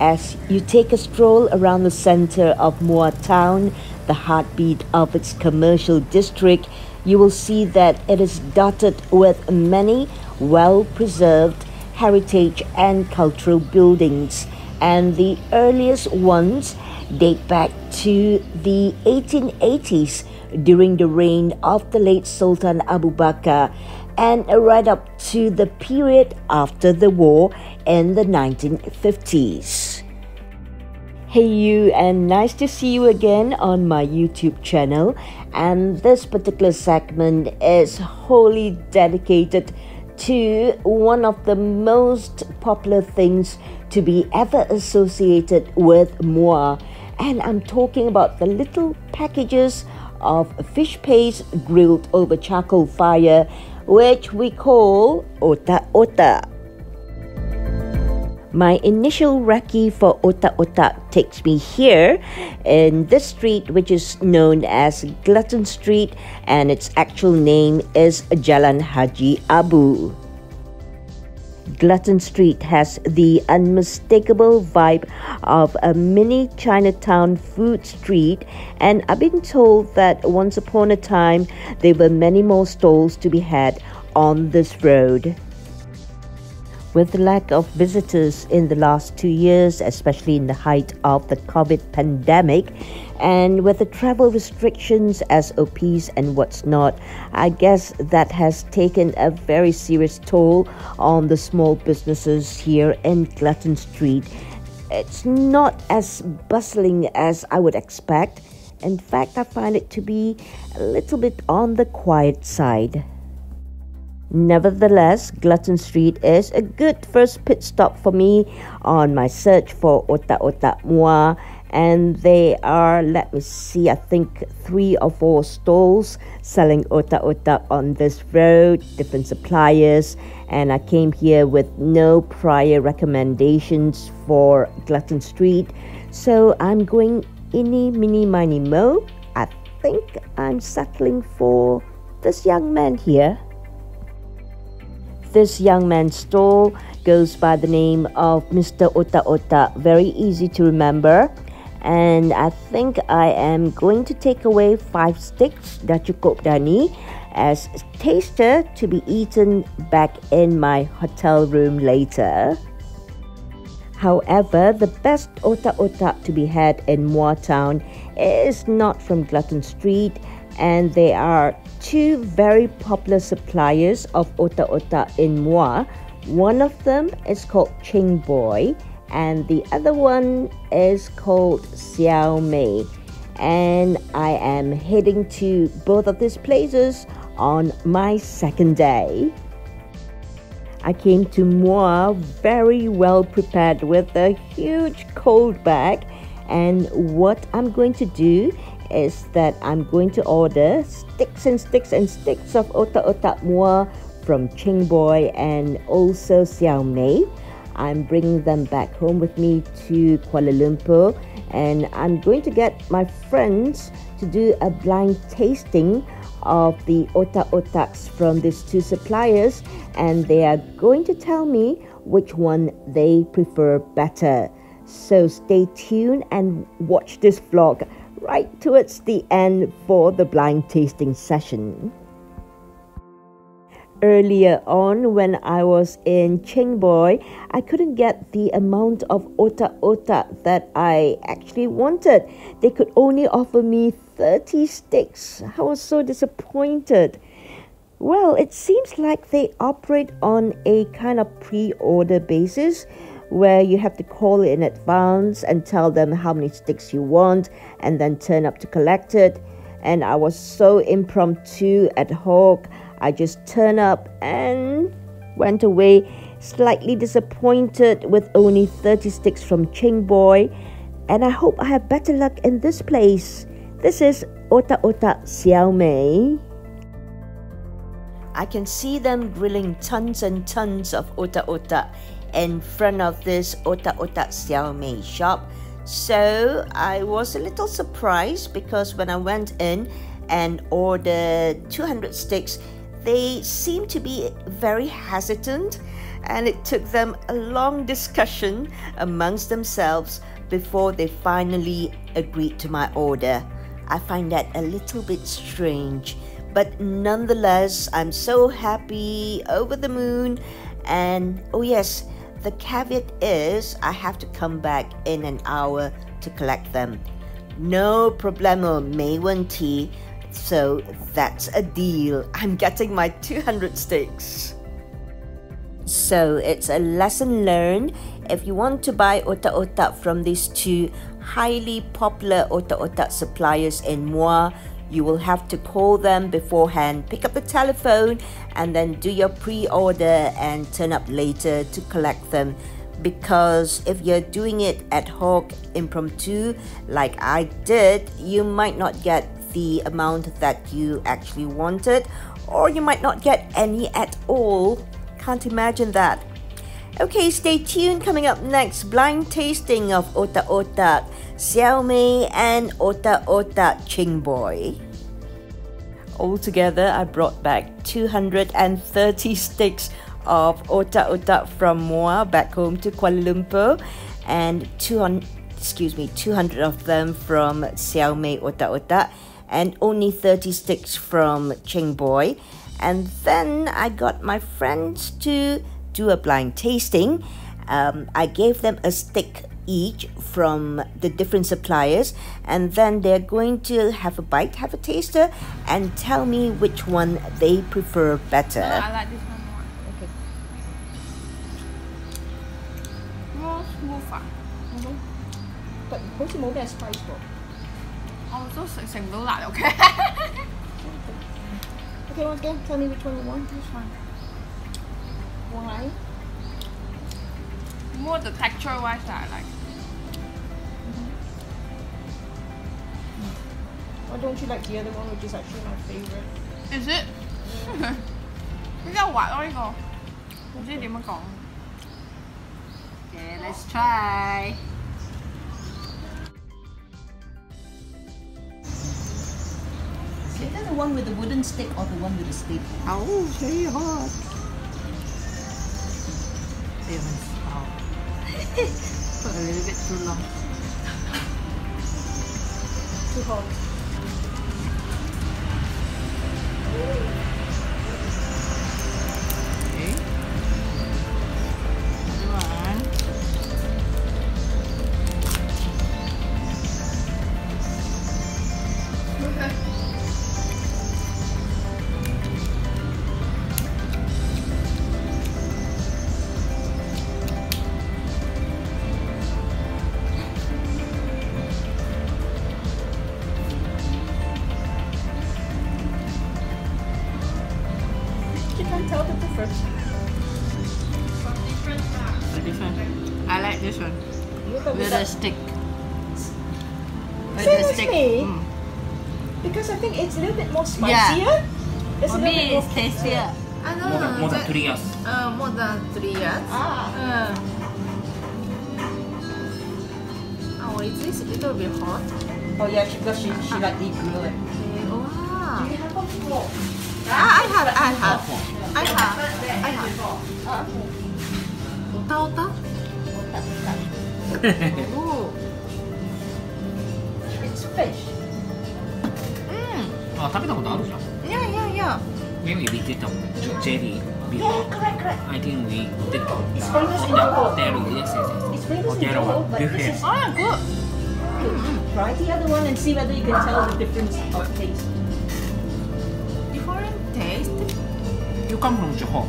As you take a stroll around the center of Muar town, the heartbeat of its commercial district, you will see that it is dotted with many well-preserved heritage and cultural buildings, and the earliest ones date back to the 1880s during the reign of the late Sultan Abu Bakr, and right up to the period after the war in the 1950s. Hey you, and nice to see you again on my YouTube channel, and this particular segment is wholly dedicated to one of the most popular things to be ever associated with Muar, and I'm talking about the little packages of fish paste grilled over charcoal fire, which we call OTAK. My initial recce for OTAK takes me here in this street, which is known as Glutton Street, and its actual name is Jalan Haji Abu. Glutton Street has the unmistakable vibe of a mini Chinatown food street, and I've been told that once upon a time there were many more stalls to be had on this road. With the lack of visitors in the last 2 years, especially in the height of the COVID pandemic, and with the travel restrictions, SOPs and what's not, I guess that has taken a very serious toll on the small businesses here in Glutton Street. It's not as bustling as I would expect. In fact, I find it to be a little bit on the quiet side. Nevertheless, Glutton Street is a good first pit stop for me on my search for OTAK Muar, and they are, let me see, I think 3 or 4 stalls selling OTAK on this road, different suppliers, and I came here with no prior recommendations for Glutton Street, so I'm going eeny, meeny, miny, mo. I think I'm settling for this young man here. This young man's stall goes by the name of Mr. OTAK, very easy to remember. And I think I am going to take away 5 sticks, dah cukup dah ni, as taster to be eaten back in my hotel room later. However, the best OTAK to be had in Muar town is not from Glutton Street, and there are 2 very popular suppliers of OTAK in Muar. One of them is called CHENG and the other one is called XIAO. And I am heading to both of these places on my second day. I came to Muar very well prepared with a huge cold bag, and what I'm going to do is that I'm going to order sticks and sticks and sticks of OTAK Muar from CHENG and also XIAO. I'm bringing them back home with me to Kuala Lumpur, and I'm going to get my friends to do a blind tasting of the OTAKs from these 2 suppliers, and they are going to tell me which one they prefer better. So stay tuned and watch this vlog right towards the end for the blind tasting session. Earlier on, when I was in CHENG, I couldn't get the amount of OTAK that I actually wanted. They could only offer me 30 sticks. I was so disappointed. Well, it seems like they operate on a kind of pre-order basis, where you have to call in advance and tell them how many sticks you want and then turn up to collect it. And I was so impromptu ad hoc. I just turned up and went away slightly disappointed with only 30 sticks from CHENG, and I hope I have better luck in this place. This is OTAK XIAO. I can see them grilling tons and tons of OTAK in front of this OTAK XIAO shop. So I was a little surprised, because when I went in and ordered 200 sticks, they seem to be very hesitant, and it took them a long discussion amongst themselves before they finally agreed to my order. I find that a little bit strange, but nonetheless, I'm so happy, over the moon. And oh yes, the caveat is I have to come back in an hour to collect them. No problemo, 没问题. So that's a deal. I'm getting my 200 sticks. So it's a lesson learned. If you want to buy otak-otak from these two highly popular otak-otak suppliers in Muar, you will have to call them beforehand, pick up the telephone, and then do your pre-order and turn up later to collect them. Because if you're doing it ad hoc, impromptu, like I did, you might not get the amount that you actually wanted, or you might not get any at all. Can't imagine that. Okay, stay tuned. Coming up next, blind tasting of otak-otak XIAO and otak-otak CHENG boy. Altogether, I brought back 230 sticks of otak-otak from Muar back home to Kuala Lumpur, and 200 of them from XIAO otak-otak, and only 30 sticks from CHENG boy. And then I got my friends to do a blind tasting. I gave them a stick each from the different suppliers, and then they're going to have a bite, have a taster, and tell me which one they prefer better. No, I like this one more. Okay. More smooth. But 好似冇咩 spice 喎。我都食唔到辣，OK。Okay, once again, tell me which one you want. This one. Why? More the texture wise that I like. Why don't you like the other one, which is actually my favorite? Is it? 比較滑咯呢個，唔知點樣講。Okay, let's try. Is that the one with the wooden stick or the one with the stick? Oh, very hot. Put a little bit too long. Too hot. Okay. Another one. Okay. You can tell the difference. Different. I like this one. You go With that. the stick. With Same the as stick. me. Mm. Because I think it's a little bit more spicier. Yeah. It's For a little me, bit it's more tastier. I know. More than 3 years. More than 3 years. Ah. Oh, is this a little bit hot? Oh yeah, because she like deep grill it. Wow. Do you have a fork? I have. Ota-ota? Oh. It's fish. あ、食べたことあるじゃん。Yeah. Maybe we did a jelly Yeah, before. correct. I think we did It's famous in Johor. hotel. Yes. It's famous in Hotel Johor, one. but this Buffet. is Oh, good. try the other one and see whether you can tell the difference of taste. Different taste. You come from Johor.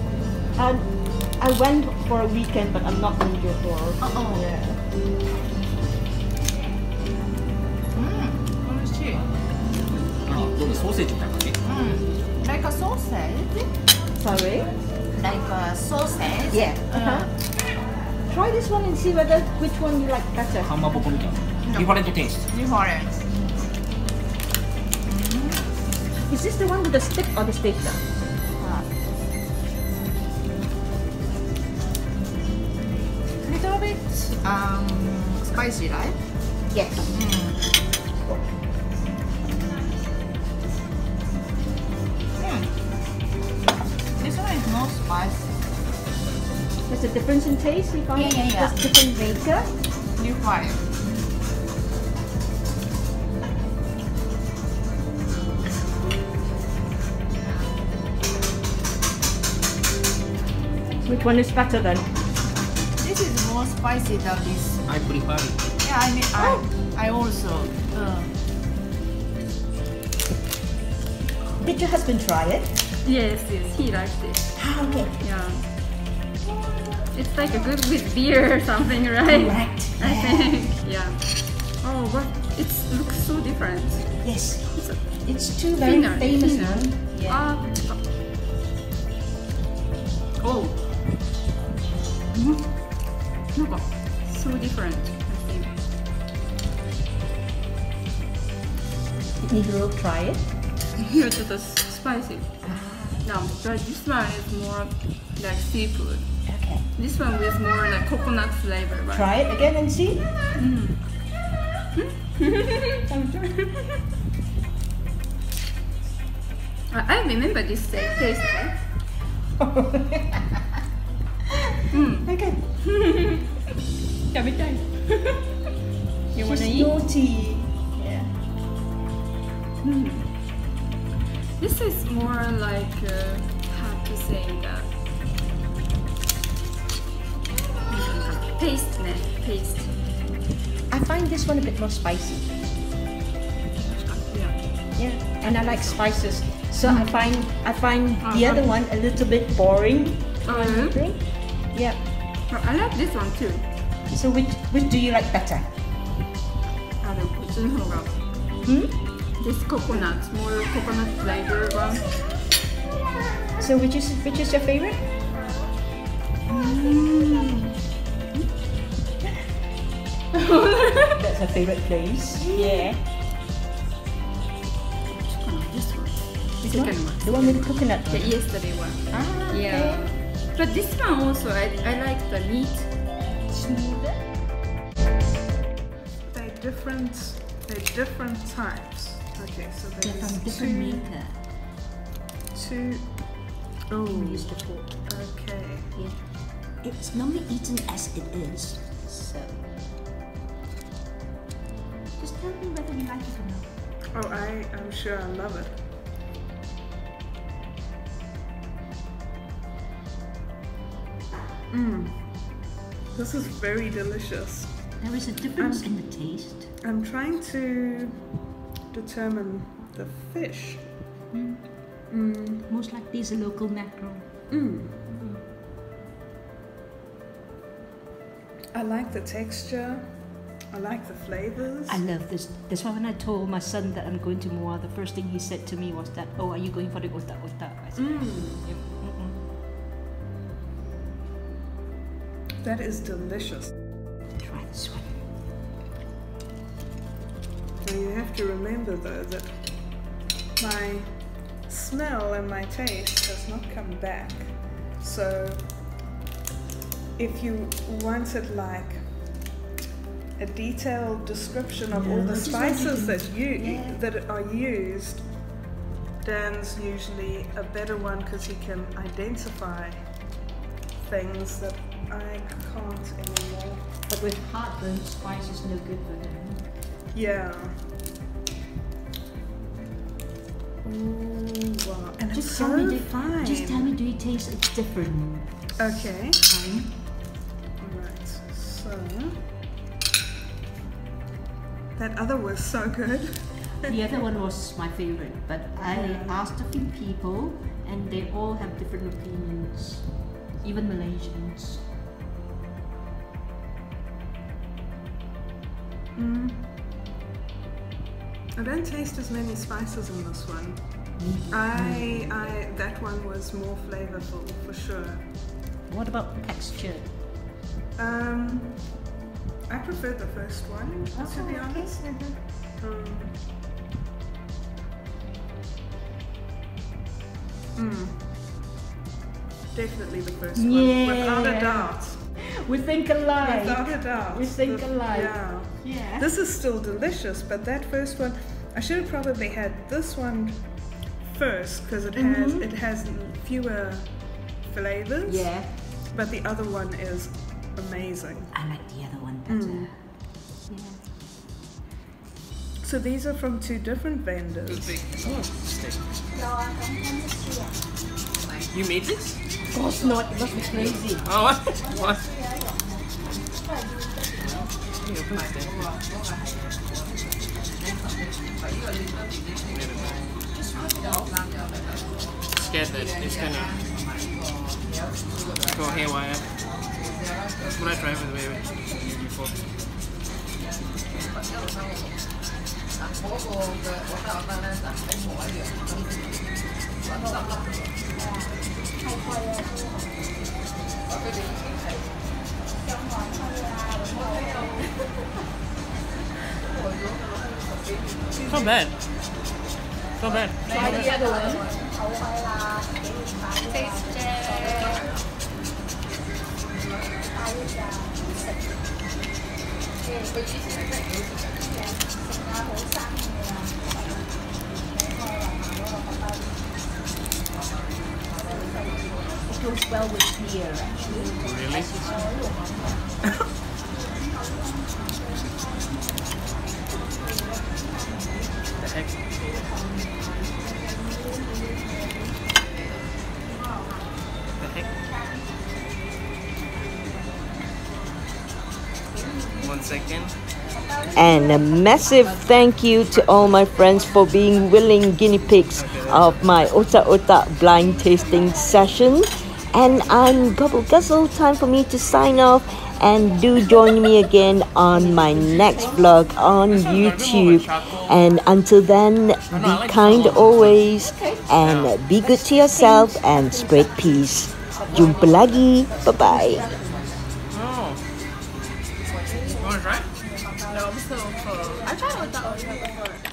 I went for a weekend, but I'm not in Johor. Yeah. Oishii. どれソーセージみたいな感じ？ Like a sausage. Sorry? Like a sausage. Yeah. Try this one and see which one you like better. ハンマーボコみたいな。Different taste. Different. Is this the one with the stick or the steak? Little bit spicy, right? Yes. spice. There's a difference in taste, you find? Yeah. Just different maker. You try it. Which one is better then? This is more spicy than this. I prefer it. Yeah, I mean, I also. Did your husband try it? Yes, he likes it. Ah, okay. Yeah. It's like a good with beer or something, right? Correct. I think. Yeah. Oh, but it looks so different. Yes. It's It's two very thinner, famous thinner. ones. Yeah. Oh. So different, I think. Need to try it? Here it's just spicy. No, but this one is more like seafood. Okay. This one is more like coconut flavor, right? Try it again and see. I remember this taste. Right? Okay. Every time. You wanna She's eat? naughty. Yeah. This is more like how to say that paste. I find this one a bit more spicy. Yeah. Yeah. And I like spices. So I find the other one a little bit boring. Oh, I think. Yeah. I like this one too. So which do you like better? This coconut, more coconut flavor one. So which is your favorite? That's her favorite place. Yeah. This one. Which Second one. The one with the coconut. The yesterday one. Ah, Yeah. But this one also, I like the meat. Smoother. They're different types. Okay, so They're there's from different maker. two. Oh, Use the fork. okay. Yeah. It's normally eaten as it is. So just tell me whether you like it or not. Oh, I'm sure I love it. This is very delicious. There is a difference in the taste. I'm trying to determine the fish. Most likely it's a local mackerel. I like the texture. I like the flavors. I love this. That's why when I told my son that I'm going to Muar, the first thing he said to me was that, "Oh, are you going for the otak?" I said, "Yep." That is delicious. Try this one. Now you have to remember though that my smell and my taste has not come back. So if you wanted like a detailed description of all the spices that are used, Dan's usually a better one because he can identify things that I can't anymore. But with heartburn, spice is no good for them. Yeah. Ooh, wow. And Just it's tell so me, fine. just tell me, do you taste it's different? Okay. Fine. Alright, so that other was so good. The other one was my favorite, but I asked a few people and they all have different opinions, even Malaysians. I don't taste as many spices in this one. That one was more flavorful for sure. What about texture? I prefer the first one, to be honest. Definitely the first one, without a doubt. We think alike. Without a doubt. We think alike. Yeah. Yeah. This is still delicious, but that first one, I should have probably had this one first because it has fewer flavors. Yeah. But the other one is amazing. I like the other one better. Yeah. So these are from two different vendors. Steak. You made this? Of course not. It must be crazy. Oh, what? What? You open it Scared that it's gonna go haywire. When I try with the baby before. Not bad. Not bad. Try the other one. Taste check. It goes well with beer, actually. Really? The heck? The heck? 1 second. And a massive thank you to all my friends for being willing guinea pigs of my OTAK blind tasting session. And I'm gobble guzzle, time for me to sign off. And do join me again on my next vlog on YouTube. And until then, be kind always and be good to yourself and spread peace. Jumpa lagi. Bye-bye. Oh. You wanna try? No, I'm so full. I tried with that one before.